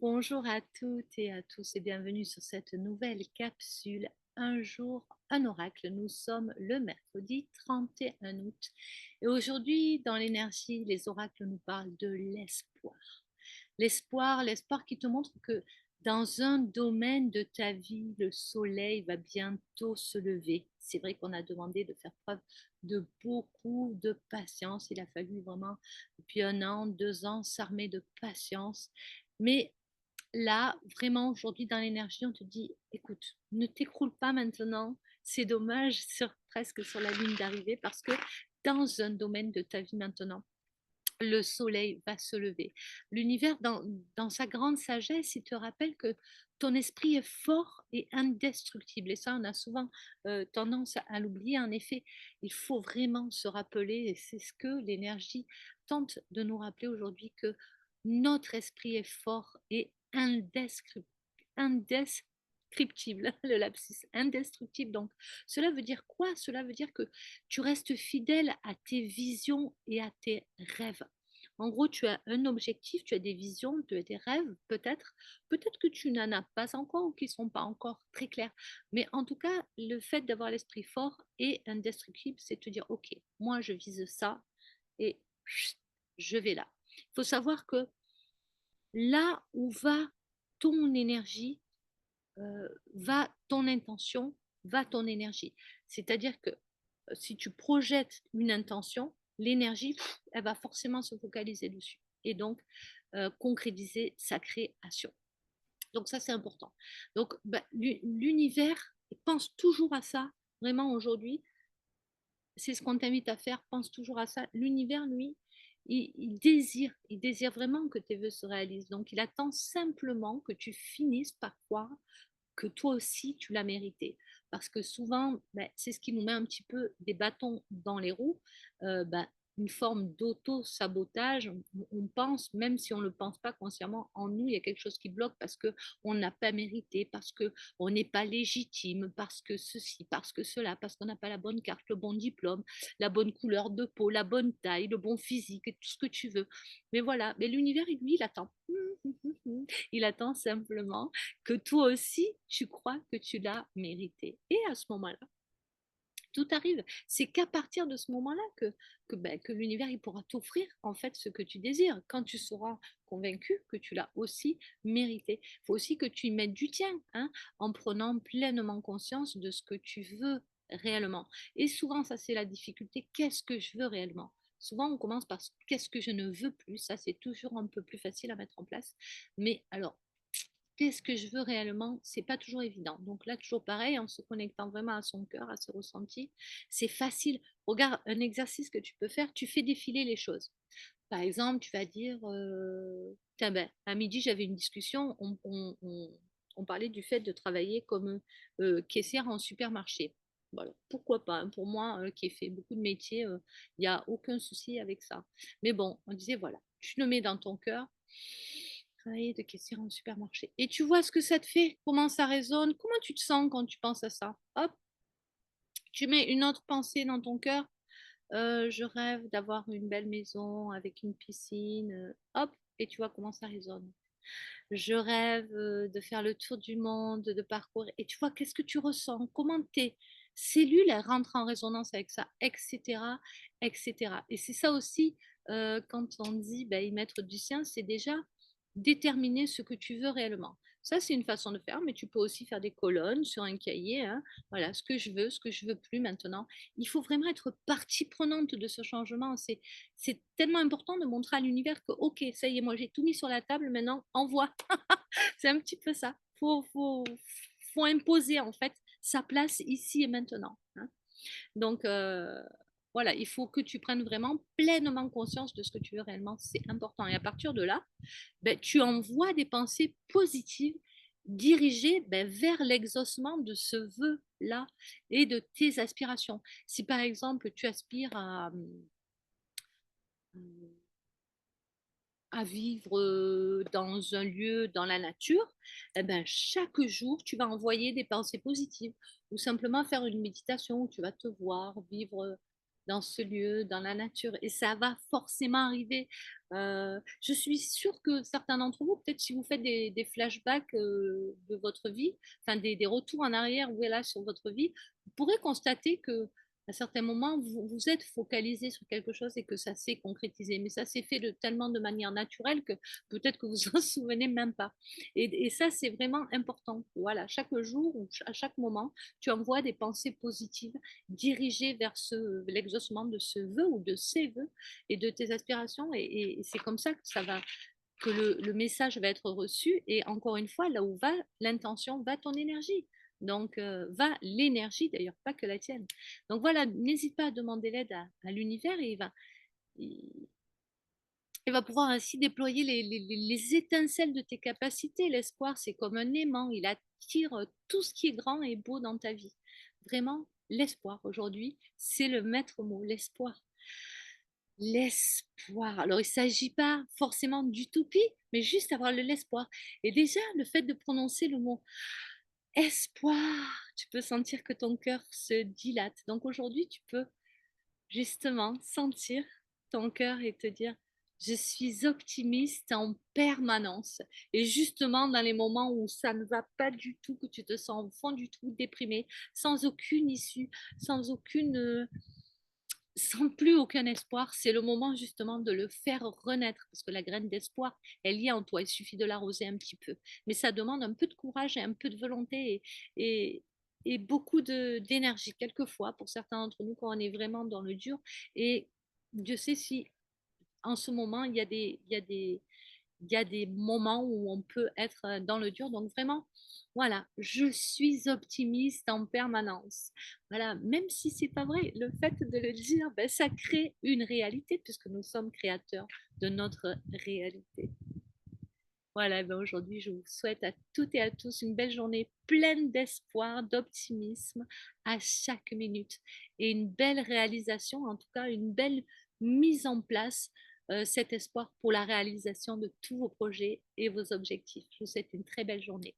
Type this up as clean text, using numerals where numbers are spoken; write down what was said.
Bonjour à toutes et à tous et bienvenue sur cette nouvelle capsule Un jour, un oracle. Nous sommes le mercredi 31 août et aujourd'hui dans l'énergie, les oracles nous parlent de l'espoir. L'espoir qui te montre que dans un domaine de ta vie, le soleil va bientôt se lever. C'est vrai qu'on a demandé de faire preuve de beaucoup de patience. Il a fallu vraiment depuis 1 an, 2 ans s'armer de patience. Mais là, vraiment, aujourd'hui, dans l'énergie, on te dit, écoute, ne t'écroule pas maintenant. C'est dommage presque sur la ligne d'arrivée parce que dans un domaine de ta vie maintenant, le soleil va se lever. L'univers, dans sa grande sagesse, il te rappelle que ton esprit est fort et indestructible. Et ça, on a souvent tendance à l'oublier. En effet, il faut vraiment se rappeler, et c'est ce que l'énergie tente de nous rappeler aujourd'hui, que notre esprit est fort et indescriptible, le lapsus, indestructible. Donc, cela veut dire quoi? Cela veut dire que tu restes fidèle à tes visions et à tes rêves. En gros, tu as un objectif, tu as des visions, tu as des rêves, peut-être que tu n'en as pas encore ou qui ne sont pas encore très clairs. Mais en tout cas, le fait d'avoir l'esprit fort et indestructible, c'est te dire, OK, moi je vise ça et je vais là. Il faut savoir que là où va ton énergie, va ton intention, va ton énergie. C'est-à-dire que si tu projettes une intention, l'énergie, elle va forcément se focaliser dessus et donc concrétiser sa création. Donc ça, c'est important. Donc l'univers pense toujours à ça, vraiment aujourd'hui. C'est ce qu'on t'invite à faire, pense toujours à ça. L'univers, lui, il désire vraiment que tes vœux se réalisent. Donc il attend simplement que tu finisses par croire que toi aussi tu l'as mérité. Parce que souvent, ben, c'est ce qui nous met un petit peu des bâtons dans les roues, ben, une forme d'auto-sabotage. On pense, même si on ne le pense pas consciemment, en nous, il y a quelque chose qui bloque parce qu'on n'a pas mérité, parce qu'on n'est pas légitime, parce que ceci, parce que cela, parce qu'on n'a pas la bonne carte, le bon diplôme, la bonne couleur de peau, la bonne taille, le bon physique, et tout ce que tu veux. Mais voilà, mais l'univers, lui, il attend. Il attend simplement que toi aussi, tu crois que tu l'as mérité. Et à ce moment-là, tout arrive. C'est qu'à partir de ce moment-là que l'univers il pourra t'offrir en fait ce que tu désires. Quand tu seras convaincu que tu l'as aussi mérité. Il faut aussi que tu y mettes du tien, hein, en prenant pleinement conscience de ce que tu veux réellement. Et souvent, ça c'est la difficulté. Qu'est-ce que je veux réellement? Souvent, on commence par qu'est-ce que je ne veux plus. Ça, c'est toujours un peu plus facile à mettre en place. Mais alors, qu'est-ce que je veux réellement? C'est pas toujours évident. Donc là, toujours pareil, en se connectant vraiment à son cœur, à ses ressentis, c'est facile. Regarde, un exercice que tu peux faire, tu fais défiler les choses. Par exemple, tu vas dire, tiens ben, à midi, j'avais une discussion, on parlait du fait de travailler comme caissière en supermarché. Voilà, pourquoi pas, hein. Pour moi, qui ai fait beaucoup de métiers, il n'y a aucun souci avec ça. Mais bon, on disait, voilà, tu le mets dans ton cœur, travailler de caissière en supermarché. Et tu vois ce que ça te fait, comment ça résonne, comment tu te sens quand tu penses à ça. Hop, tu mets une autre pensée dans ton cœur. Je rêve d'avoir une belle maison avec une piscine. Hop, et tu vois comment ça résonne. Je rêve de faire le tour du monde, de parcourir. Et tu vois, qu'est-ce que tu ressens? Comment tes cellules elles rentrent en résonance avec ça, etc., etc. Et c'est ça aussi, quand on dit bah, y mettre du sien, c'est déjà déterminer ce que tu veux réellement. Ça, c'est une façon de faire, mais tu peux aussi faire des colonnes sur un cahier, hein. Voilà, ce que je veux plus maintenant. Il faut vraiment être partie prenante de ce changement. C'est tellement important de montrer à l'univers que, ok, ça y est, moi j'ai tout mis sur la table, maintenant envoie. C'est un petit peu ça. Faut imposer en fait sa place ici et maintenant, hein. Donc voilà, il faut que tu prennes vraiment pleinement conscience de ce que tu veux réellement. C'est important. Et à partir de là, ben, tu envoies des pensées positives dirigées ben, vers l'exaucement de ce vœu-là et de tes aspirations. Si par exemple tu aspires à vivre dans un lieu, dans la nature, eh ben, chaque jour, tu vas envoyer des pensées positives ou simplement faire une méditation où tu vas te voir vivre. dans ce lieu, dans la nature et ça va forcément arriver. Je suis sûre que certains d'entre vous, peut-être si vous faites des flashbacks, de votre vie, enfin des retours en arrière, voilà, sur votre vie, vous pourrez constater que à certains moments, vous vous êtes focalisé sur quelque chose et que ça s'est concrétisé. Mais ça s'est fait tellement de manière naturelle que peut-être que vous en souvenez même pas. Et ça, c'est vraiment important. Voilà, chaque jour ou à chaque moment, tu envoies des pensées positives dirigées vers l'exaucement de ce vœu ou de ces vœux et de tes aspirations. Et c'est comme ça que ça va, que le message va être reçu. Et encore une fois, là où va l'intention, va ton énergie. Donc, va l'énergie d'ailleurs, pas que la tienne. Donc voilà, n'hésite pas à demander l'aide à l'univers et il, il va pouvoir ainsi déployer les étincelles de tes capacités. L'espoir, c'est comme un aimant, il attire tout ce qui est grand et beau dans ta vie. Vraiment, l'espoir aujourd'hui, c'est le maître mot, l'espoir. L'espoir. Alors, il ne s'agit pas forcément d'utopie, mais juste avoir l'espoir. Et déjà, le fait de prononcer le mot espoir, tu peux sentir que ton cœur se dilate. Donc aujourd'hui, tu peux justement sentir ton cœur et te dire, je suis optimiste en permanence. Et justement, dans les moments où ça ne va pas du tout, que tu te sens au fond du trou, déprimé, sans aucune issue, sans aucune sans plus aucun espoir, c'est le moment justement de le faire renaître, parce que la graine d'espoir, elle y est en toi, il suffit de l'arroser un petit peu. Mais ça demande un peu de courage et un peu de volonté et, et beaucoup d'énergie, quelquefois, pour certains d'entre nous, quand on est vraiment dans le dur. Et Dieu sait si en ce moment, il y a des moments où on peut être dans le dur. Donc vraiment, voilà, je suis optimiste en permanence. Voilà, même si c'est pas vrai, le fait de le dire, ben, ça crée une réalité puisque nous sommes créateurs de notre réalité. Voilà, ben aujourd'hui, je vous souhaite à toutes et à tous une belle journée pleine d'espoir, d'optimisme à chaque minute et une belle réalisation, en tout cas une belle mise en place, cet espoir pour la réalisation de tous vos projets et vos objectifs. Je vous souhaite une très belle journée.